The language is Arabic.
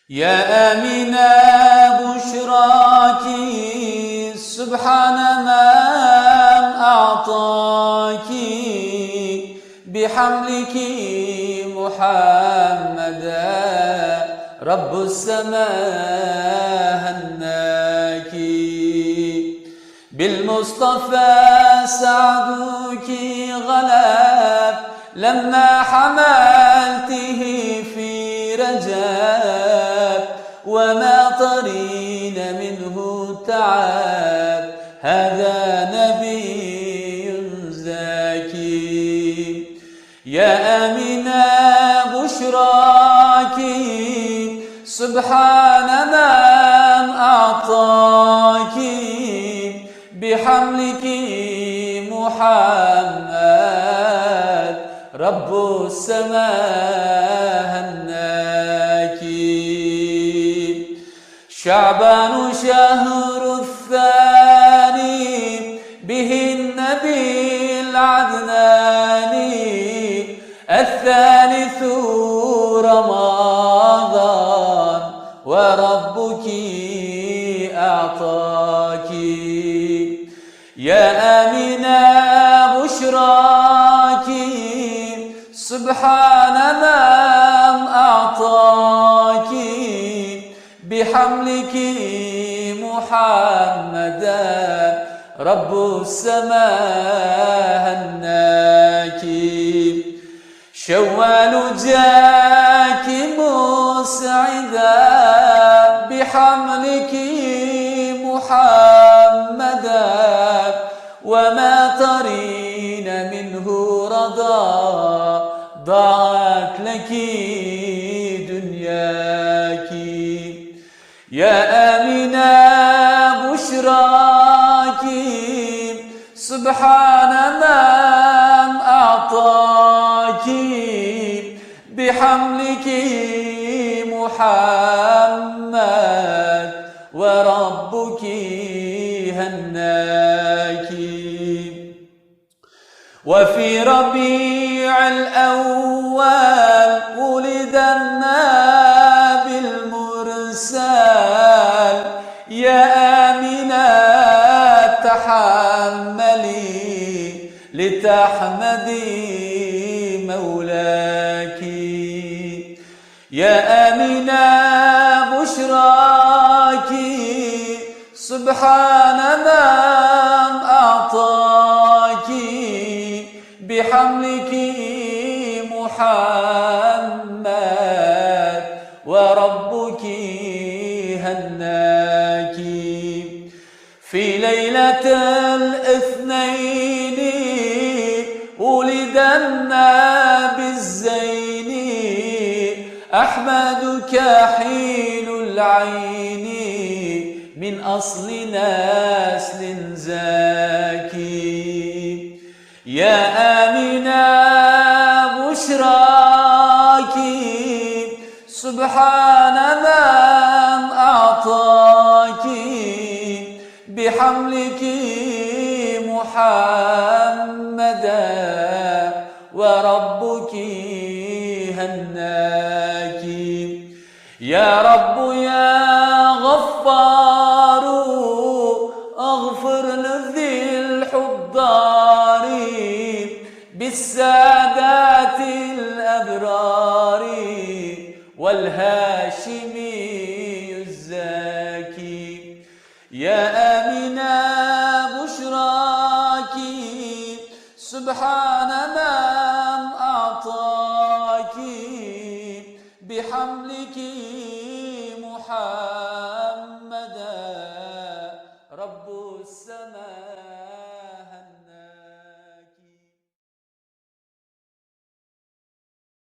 يا آمنة بشراك سبحان من أعطاك بحملك محمدا رب السماء هناك بالمصطفى سعدك غلب لما حملته في رجب وما طرين منه تعب هذا نبي زكي يا آمنة بشراك سبحان من أعطاك بحملك محمد رب السماء هناك شعبان شهر الثاني به النبي العدناني الثالث رمضان وربك أعطاك يا آمنة بشراك سبحان من أعطاك بحملك محمدا رب السماء هناك شوال جاك مسعدا بحملك محمدا وما ترين منه رضا ضاعت لك دنياك يا آمنة بشراك سبحان من أعطاك بحملك محمد وربك هناك وفي ربيع الأول ولد النبي المرسل يا آمنة تحملي لتحمدي مولاك يا آمنة بشراك سبحان من أعطاك بحملك محمد وربك هناك في ليلة الاثنين ولد النبي الزين أحمد كحيل العين من أصل نسل زاكي يا آمنة بشراك سبحان من أعطاك بحملك محمدا وربك هناك يا رب يا غفار اغفر لذي الحضار بالسادات الأبرار والهاشمي الزاكي يا آمنة بشراك سبحان من أعطاك بحملك محمدا رب السماء